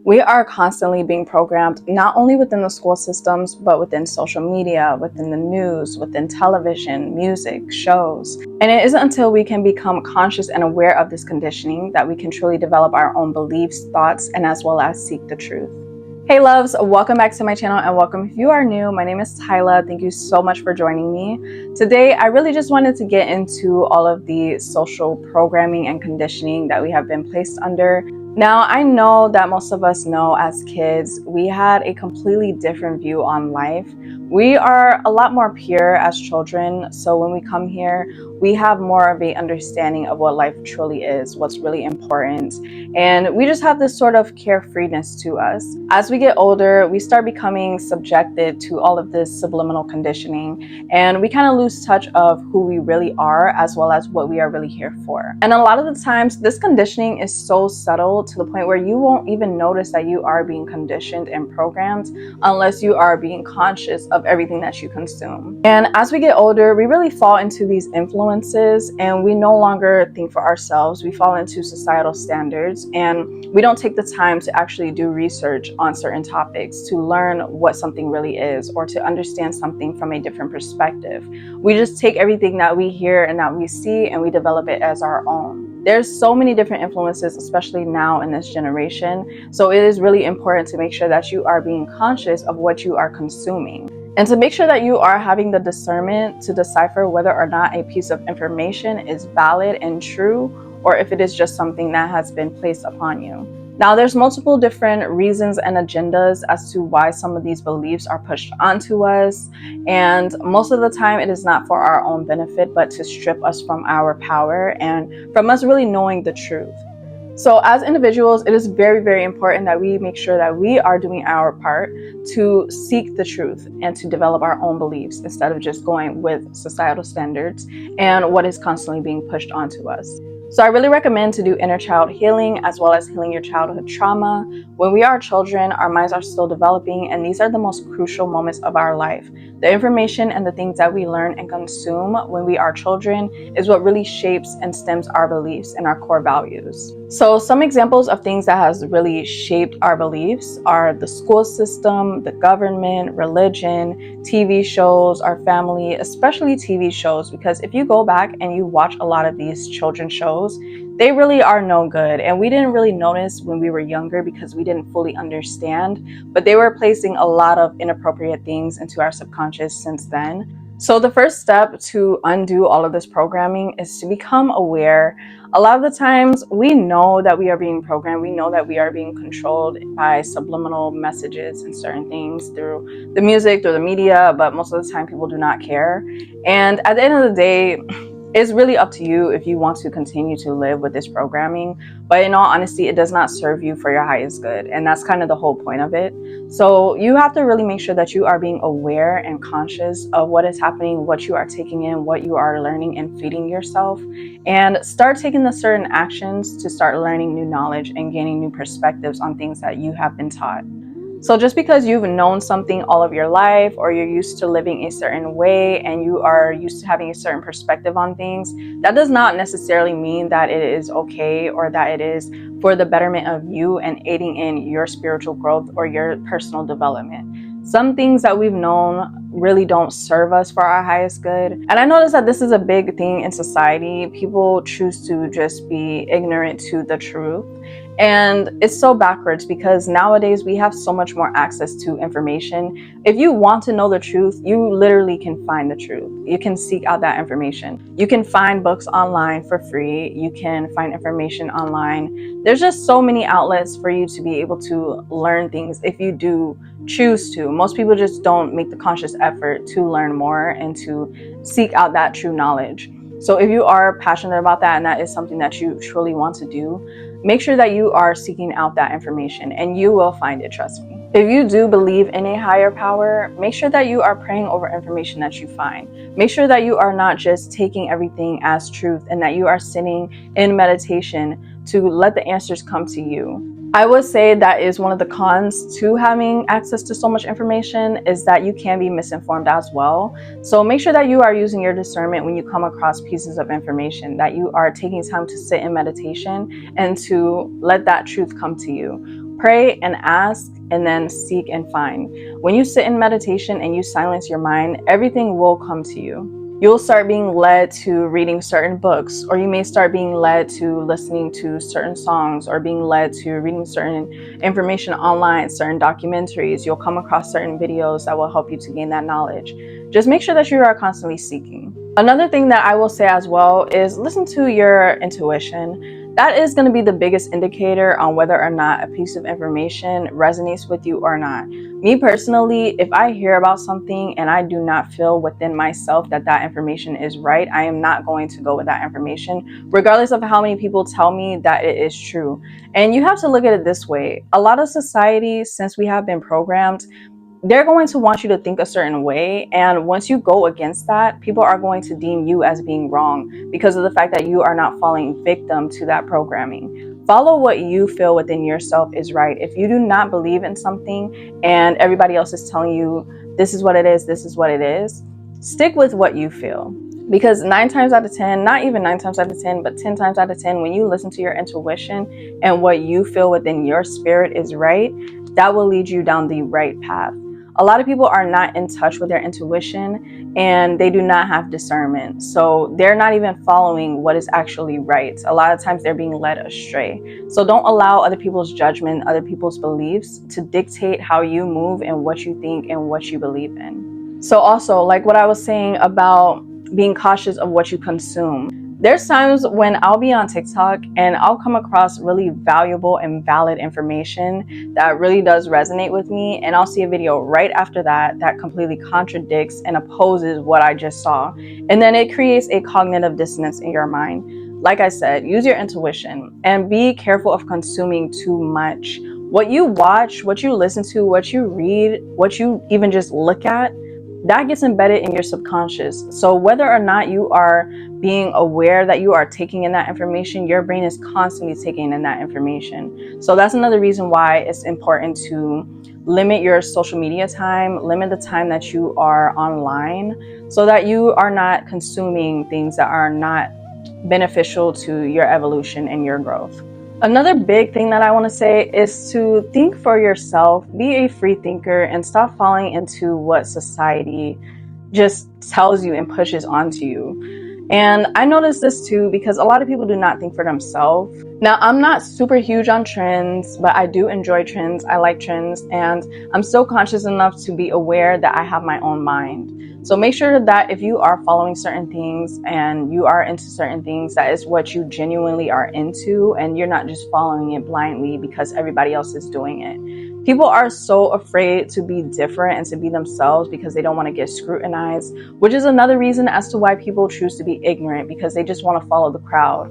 We are constantly being programmed, not only within the school systems, but within social media, within the news, within television, music, shows. And it isn't until we can become conscious and aware of this conditioning that we can truly develop our own beliefs, thoughts, and as well as seek the truth. Hey loves, welcome back to my channel and welcome if you are new. My name is Tyla. Thank you so much for joining me. Today, I really just wanted to get into all of the social programming and conditioning that we have been placed under. Now, I know that most of us know as kids, we had a completely different view on life. We are a lot more pure as children, so when we come here, we have more of an understanding of what life truly is, what's really important, and we just have this sort of carefreeness to us. As we get older, we start becoming subjected to all of this subliminal conditioning, and we kind of lose touch of who we really are as well as what we are really here for. And a lot of the times, this conditioning is so subtle to the point where you won't even notice that you are being conditioned and programmed unless you are being conscious of everything that you consume. And as we get older, we really fall into these influences and we no longer think for ourselves. We fall into societal standards and we don't take the time to actually do research on certain topics to learn what something really is or to understand something from a different perspective. We just take everything that we hear and that we see and we develop it as our own. There's so many different influences, especially now in this generation. So it is really important to make sure that you are being conscious of what you are consuming. And to make sure that you are having the discernment to decipher whether or not a piece of information is valid and true, or if it is just something that has been placed upon you. Now, there's multiple different reasons and agendas as to why some of these beliefs are pushed onto us. And most of the time, it is not for our own benefit, but to strip us from our power and from us really knowing the truth. So as individuals, it is very, very important that we make sure that we are doing our part to seek the truth and to develop our own beliefs instead of just going with societal standards and what is constantly being pushed onto us. So I really recommend to do inner child healing as well as healing your childhood trauma. When we are children, our minds are still developing, and these are the most crucial moments of our life. The information and the things that we learn and consume when we are children is what really shapes and stems our beliefs and our core values. So some examples of things that has really shaped our beliefs are the school system, the government, religion, TV shows, our family, especially TV shows, because if you go back and you watch a lot of these children's shows, they really are no good. And we didn't really notice when we were younger because we didn't fully understand, but they were placing a lot of inappropriate things into our subconscious since then. So the first step to undo all of this programming is to become aware. A lot of the times we know that we are being programmed, we know that we are being controlled by subliminal messages and certain things through the music, through the media, but most of the time people do not care. And at the end of the day, it's really up to you if you want to continue to live with this programming. But in all honesty, it does not serve you for your highest good. And that's kind of the whole point of it. So you have to really make sure that you are being aware and conscious of what is happening, what you are taking in, what you are learning and feeding yourself. And start taking the certain actions to start learning new knowledge and gaining new perspectives on things that you have been taught. So just because you've known something all of your life, or you're used to living a certain way and you are used to having a certain perspective on things, that does not necessarily mean that it is okay or that it is for the betterment of you and aiding in your spiritual growth or your personal development. Some things that we've known really don't serve us for our highest good. And I notice that this is a big thing in society. People choose to just be ignorant to the truth. And it's so backwards because nowadays we have so much more access to information. If you want to know the truth, you literally can find the truth. You can seek out that information. You can find books online for free. You can find information online. There's just so many outlets for you to be able to learn things if you do choose to. Most people just don't make the conscious effort to learn more and to seek out that true knowledge. So if you are passionate about that and that is something that you truly want to do, make sure that you are seeking out that information and you will find it, trust me. If you do believe in a higher power, make sure that you are praying over information that you find. Make sure that you are not just taking everything as truth and that you are sitting in meditation to let the answers come to you. I would say that is one of the cons to having access to so much information, is that you can be misinformed as well. So make sure that you are using your discernment when you come across pieces of information, that you are taking time to sit in meditation and to let that truth come to you. Pray and ask, and then seek and find. When you sit in meditation and you silence your mind, everything will come to you. You'll start being led to reading certain books, or you may start being led to listening to certain songs, or being led to reading certain information online, certain documentaries. You'll come across certain videos that will help you to gain that knowledge. Just make sure that you are constantly seeking. Another thing that I will say as well is listen to your intuition. That is going to be the biggest indicator on whether or not a piece of information resonates with you or not. Me personally, if I hear about something and I do not feel within myself that that information is right, I am not going to go with that information, regardless of how many people tell me that it is true. And you have to look at it this way. A lot of society, since we have been programmed, they're going to want you to think a certain way. And once you go against that, people are going to deem you as being wrong because of the fact that you are not falling victim to that programming. Follow what you feel within yourself is right. If you do not believe in something and everybody else is telling you, this is what it is, this is what it is, stick with what you feel. Because 9 times out of 10, not even 9 times out of 10, but 10 times out of 10, when you listen to your intuition and what you feel within your spirit is right, that will lead you down the right path. A lot of people are not in touch with their intuition and they do not have discernment. So they're not even following what is actually right. A lot of times they're being led astray. So don't allow other people's judgment, other people's beliefs to dictate how you move and what you think and what you believe in. So also, like what I was saying about being cautious of what you consume. There's times when I'll be on TikTok and I'll come across really valuable and valid information that really does resonate with me, and I'll see a video right after that that completely contradicts and opposes what I just saw. And then it creates a cognitive dissonance in your mind. Like I said, use your intuition and be careful of consuming too much. What you watch, what you listen to, what you read, what you even just look at, that gets embedded in your subconscious. So whether or not you are being aware that you are taking in that information, your brain is constantly taking in that information. So that's another reason why it's important to limit your social media time, limit the time that you are online, so that you are not consuming things that are not beneficial to your evolution and your growth. Another big thing that I want to say is to think for yourself, be a free thinker, and stop falling into what society just tells you and pushes onto you. And I noticed this too because a lot of people do not think for themselves. Now, I'm not super huge on trends, but I do enjoy trends. I like trends, and I'm still conscious enough to be aware that I have my own mind. So make sure that if you are following certain things and you are into certain things, that is what you genuinely are into, and you're not just following it blindly because everybody else is doing it. People are so afraid to be different and to be themselves because they don't want to get scrutinized, which is another reason as to why people choose to be ignorant, because they just want to follow the crowd.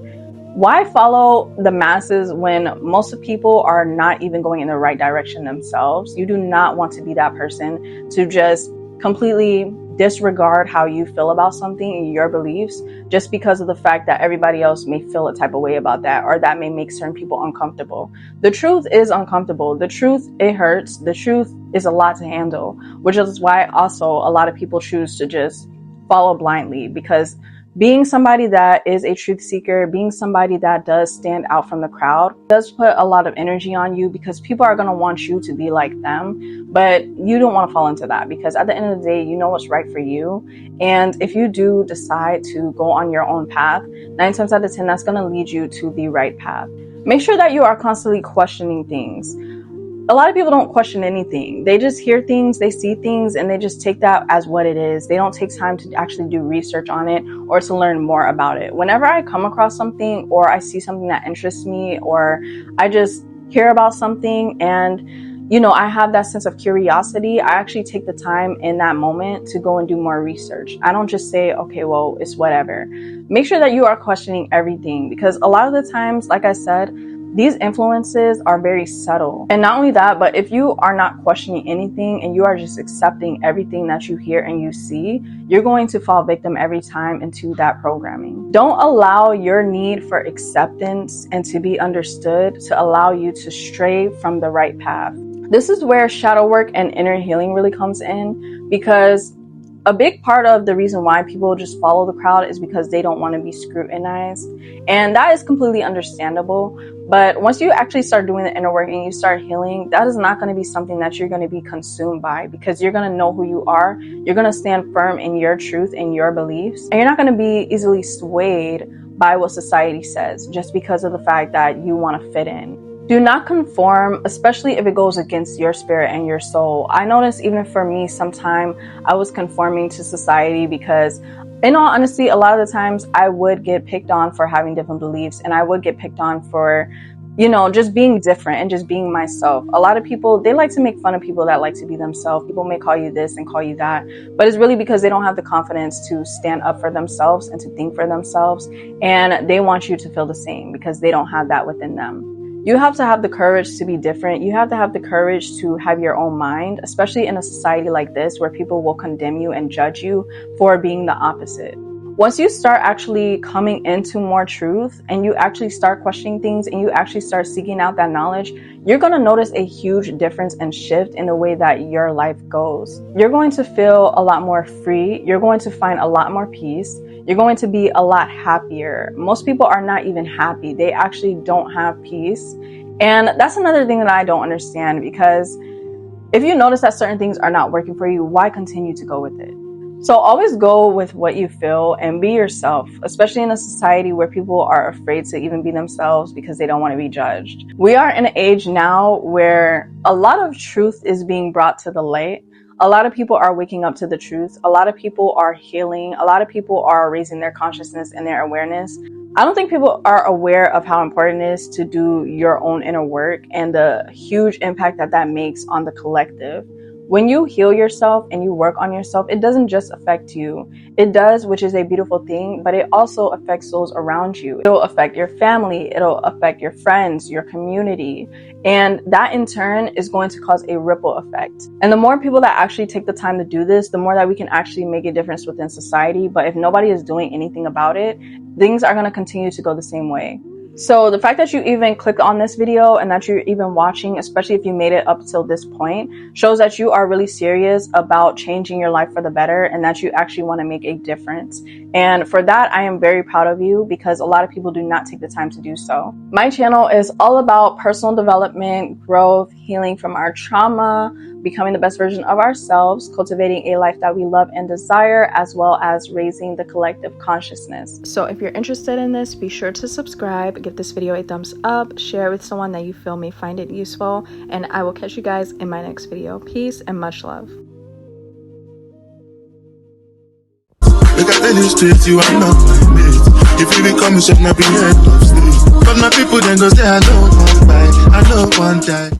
Why follow the masses when most of people are not even going in the right direction themselves? You do not want to be that person to just completely disregard how you feel about something and your beliefs just because of the fact that everybody else may feel a type of way about that, or that may make certain people uncomfortable. The truth is uncomfortable. The truth, it hurts. The truth is a lot to handle, which is why also a lot of people choose to just follow blindly, because being somebody that is a truth seeker, being somebody that does stand out from the crowd, does put a lot of energy on you, because people are going to want you to be like them, but you don't want to fall into that, because at the end of the day, you know what's right for you. And if you do decide to go on your own path, 9 times out of 10, that's going to lead you to the right path. Make sure that you are constantly questioning things. A lot of people don't question anything. They just hear things, they see things, and they just take that as what it is. They don't take time to actually do research on it or to learn more about it. Whenever I come across something, or I see something that interests me, or I just hear about something and I have that sense of curiosity, I actually take the time in that moment to go and do more research. I don't just say, okay, well, it's whatever. Make sure that you are questioning everything, because a lot of the times, like I said, these influences are very subtle. And not only that, but if you are not questioning anything and you are just accepting everything that you hear and you see, you're going to fall victim every time into that programming. Don't allow your need for acceptance and to be understood to allow you to stray from the right path. This is where shadow work and inner healing really comes in, because A big part of the reason why people just follow the crowd is because they don't want to be scrutinized. And that is completely understandable. But once you actually start doing the inner work and you start healing, that is not going to be something that you're going to be consumed by, because you're going to know who you are. You're going to stand firm in your truth and your beliefs. And you're not going to be easily swayed by what society says just because of the fact that you want to fit in. Do not conform, especially if it goes against your spirit and your soul. I noticed even for me, sometimes I was conforming to society because, in all honesty, a lot of the times I would get picked on for having different beliefs, and I would get picked on for, just being different and just being myself. A lot of people, they like to make fun of people that like to be themselves. People may call you this and call you that, but it's really because they don't have the confidence to stand up for themselves and to think for themselves. And they want you to feel the same because they don't have that within them. You have to have the courage to be different. You have to have the courage to have your own mind, especially in a society like this where people will condemn you and judge you for being the opposite. Once you start actually coming into more truth and you actually start questioning things and you actually start seeking out that knowledge, you're going to notice a huge difference and shift in the way that your life goes. You're going to feel a lot more free. You're going to find a lot more peace. You're going to be a lot happier. Most people are not even happy. They actually don't have peace. And that's another thing that I don't understand, because if you notice that certain things are not working for you, why continue to go with it? So always go with what you feel and be yourself, especially in a society where people are afraid to even be themselves because they don't want to be judged. We are in an age now where a lot of truth is being brought to the light. A lot of people are waking up to the truth. A lot of people are healing. A lot of people are raising their consciousness and their awareness. I don't think people are aware of how important it is to do your own inner work and the huge impact that that makes on the collective. When you heal yourself and you work on yourself, it doesn't just affect you. It does, which is a beautiful thing, but it also affects those around you. It'll affect your family. It'll affect your friends, your community. And that in turn is going to cause a ripple effect. And the more people that actually take the time to do this, the more that we can actually make a difference within society. But if nobody is doing anything about it, things are going to continue to go the same way. So the fact that you even clicked on this video and that you're even watching, especially if you made it up till this point, shows that you are really serious about changing your life for the better and that you actually want to make a difference. And for that, I am very proud of you, because a lot of people do not take the time to do so. My channel is all about personal development, growth, healing from our trauma, becoming the best version of ourselves, cultivating a life that we love and desire, as well as raising the collective consciousness. So if you're interested in this, be sure to subscribe, give this video a thumbs up, share it with someone that you feel may find it useful, and I will catch you guys in my next video. Peace and much love. Look at the streets, you are not my mate. If you become a chef, not be head of state. But my people then go say I don't want buy, I don't want die.